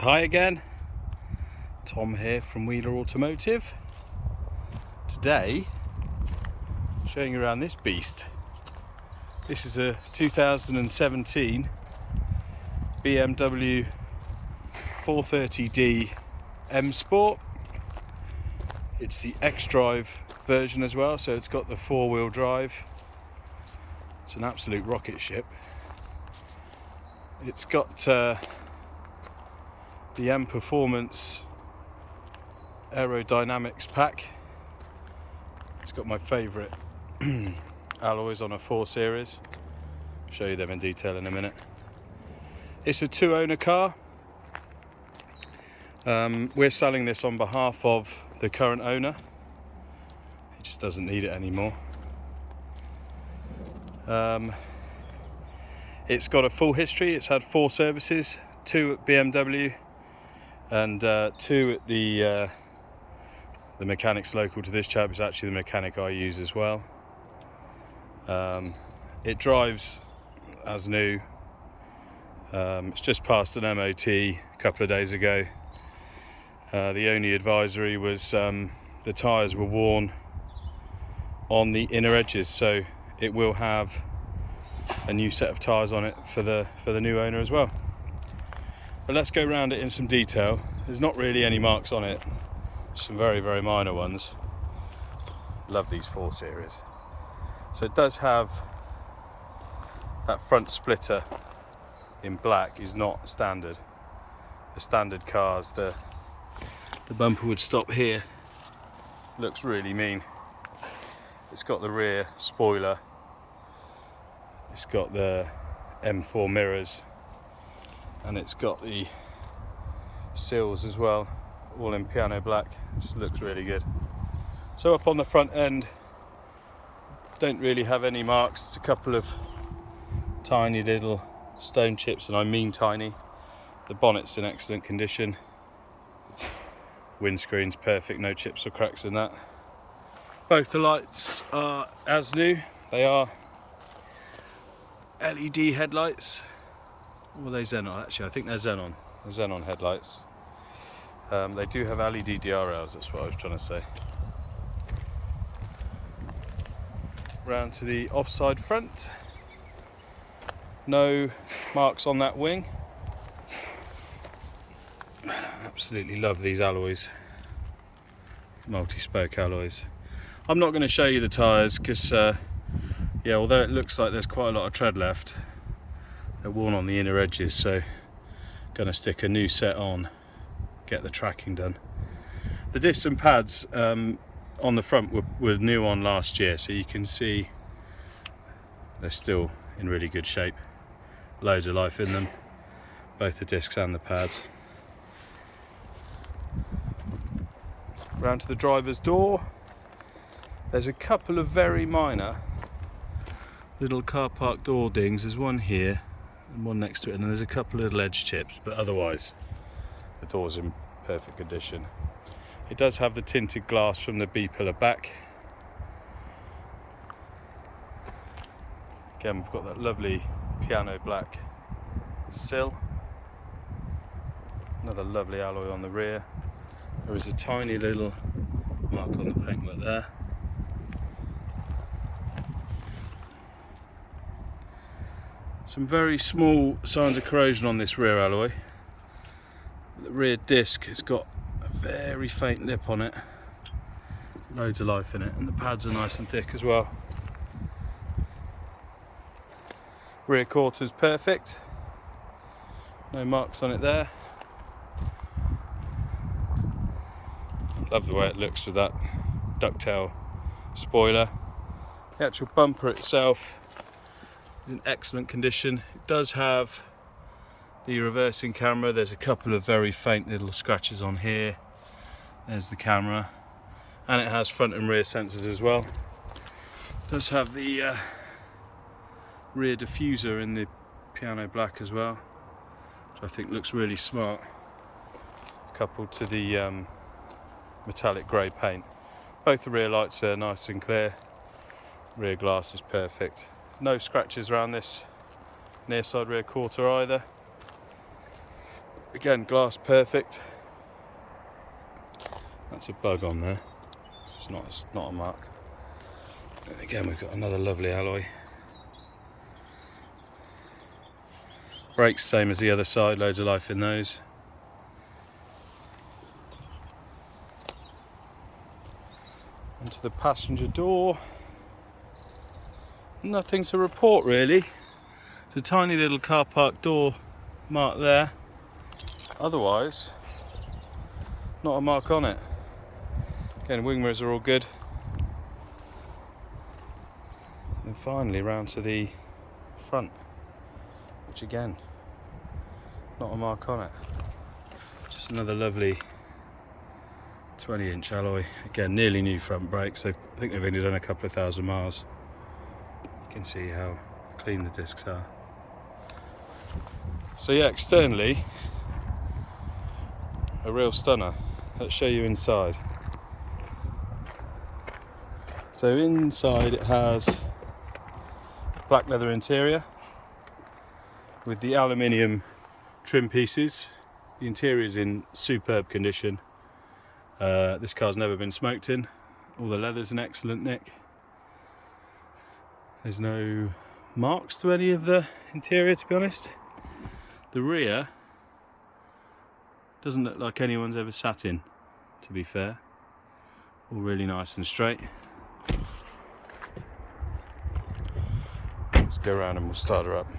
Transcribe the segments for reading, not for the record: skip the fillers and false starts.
Hi again, Tom here from Wheeler Automotive. Today, showing you around this beast. This is a 2017 BMW 430d M Sport. It's the X-Drive version as well, so it's got the four-wheel drive. It's an absolute rocket ship. It's got the M Performance aerodynamics pack. It's got my favourite alloys on a 4 Series. I'll show you them in detail in a minute. It's a 2-owner car. We're selling this on behalf of the current owner. He just doesn't need it anymore. It's got a full history. It's had 4 services, 2 at BMW and 2 at the mechanics local to this chap. Is actually the mechanic I use as well. It drives as new. It's just passed an MOT a couple of days ago. The only advisory was the tyres were worn on the inner edges, so it will have a new set of tyres on it for the new owner as well. But let's go around it in some detail. There's not really any marks on it, some very minor ones. Love these 4 Series. So it does have that front splitter in black is not standard. The standard cars, the bumper would stop here. Looks really mean. It's got the rear spoiler. It's got the M4 mirrors, and it's got the sills as well, all in piano black. Just looks really good. So up on the front end, don't really have any marks. It's a couple of tiny little stone chips, and I mean tiny. The bonnet's in excellent condition. Windscreen's perfect, no chips or cracks in that. Both the lights are as new. They are LED headlights. Or are they xenon? Actually, I think they're xenon. They're xenon headlights. They do have LED DRLs, that's what I was trying to say. Round to the offside front. No marks on that wing. Absolutely love these alloys. Multi-spoke alloys. I'm not going to show you the tyres because yeah, although it looks like there's quite a lot of tread left, they're worn on the inner edges, so going to stick a new set on, get the tracking done. The discs and pads on the front were new on last year, so you can see they're still in really good shape. Loads of life in them, both the discs and the pads. Round to the driver's door. There's a couple of very minor little car park door dings. There's one here and one next to it, and then there's a couple of little edge chips, but otherwise the door's in perfect condition. It does have the tinted glass from the B-pillar back. Again, we've got that lovely piano black sill. Another lovely alloy on the rear. There is a tiny little mark on the paintwork there. Some very small signs of corrosion on this rear alloy. The rear disc has got a very faint lip on it. Loads of life in it, and the pads are nice and thick as well. Rear quarter's perfect. No marks on it there. Love the way it looks with that ducktail spoiler. The actual bumper itself is in excellent condition. It does have the reversing camera. There's a couple of very faint little scratches on here. There's the camera, and it has front and rear sensors as well. It does have the rear diffuser in the piano black as well, which I think looks really smart, coupled to the metallic grey paint. Both the rear lights are nice and clear. Rear glass is perfect. No scratches around this near side rear quarter either. Again, glass perfect. That's a bug on there. It's not a mark. And again, we've got another lovely alloy. Brakes same as the other side, loads of life in those. Onto the passenger door. Nothing to report really. It's a tiny little car park door mark there. Otherwise, not a mark on it. Again, wing mirrors are all good. And finally round to the front, which again, not a mark on it. Just another lovely 20-inch alloy. Again, nearly new front brakes. I think they've only done a couple of thousand miles. You can see how clean the discs are. So yeah, externally, a real stunner. Let's show you inside. So inside it has black leather interior with the aluminium trim pieces. The interior is in superb condition. This car's never been smoked in. All the leather's in excellent nick. There's no marks to any of the interior, to be honest. The rear doesn't look like anyone's ever sat in, to be fair. All really nice and straight. Let's go around and we'll start her up.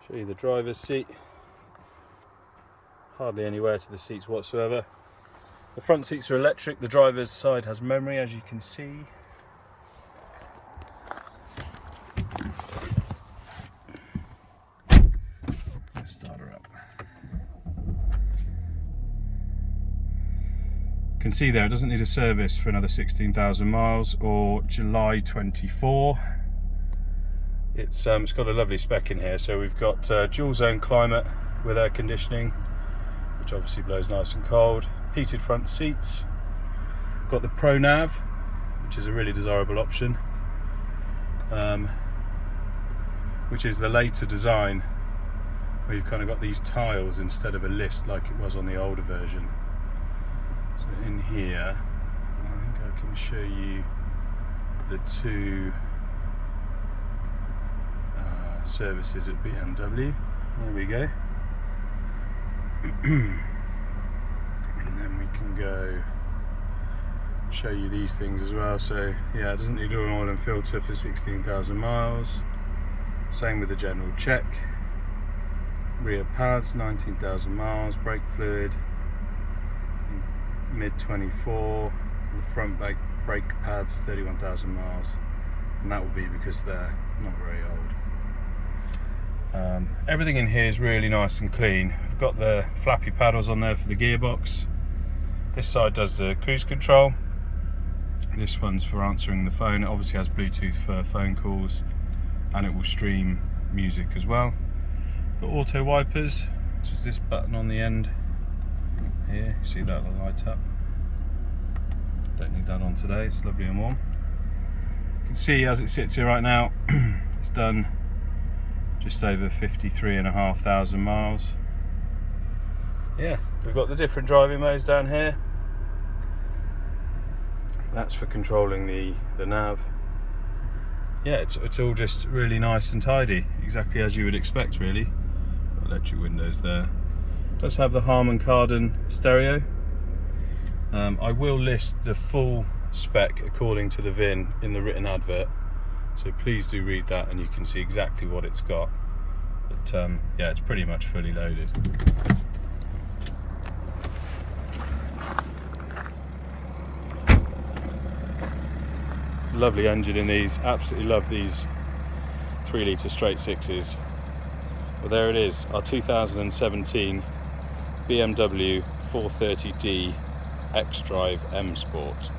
Show you the driver's seat. Hardly any wear to the seats whatsoever. The front seats are electric. The driver's side has memory, as you can see. Let's start her up. You can see there, it doesn't need a service for another 16,000 miles or July 24. It's got a lovely spec in here. So we've got dual zone climate with air conditioning, which obviously blows nice and cold. Heated front seats. Got the Pro Nav, which is a really desirable option, which is the later design where you've kind of got these tiles instead of a list like it was on the older version. So in here, I think I can show you the two services at BMW. There we go. And then we can go show you these things as well. So yeah, it doesn't need an oil and filter for 16,000 miles. Same with the general check. Rear pads, 19,000 miles. Brake fluid, mid 24. And the front brake pads, 31,000 miles. And that will be because they're not very old. Everything in here is really nice and clean. We've got the flappy paddles on there for the gearbox. This side does the cruise control. This one's for answering the phone. It obviously has Bluetooth for phone calls, and it will stream music as well. Got auto wipers, which is this button on the end here. You see that will light up. Don't need that on today, it's lovely and warm. You can see as it sits here right now, it's done just over 53,500 miles. Yeah, we've got the different driving modes down here. That's for controlling the nav. Yeah, it's all just really nice and tidy, exactly as you would expect really. Got electric windows there. It does have the Harman Kardon stereo. I will list the full spec according to the VIN in the written advert, so please do read that and you can see exactly what it's got. But yeah, it's pretty much fully loaded. Lovely engine in these, absolutely love these 3-litre straight sixes. Well, there it is, our 2017 BMW 430D X-Drive M Sport.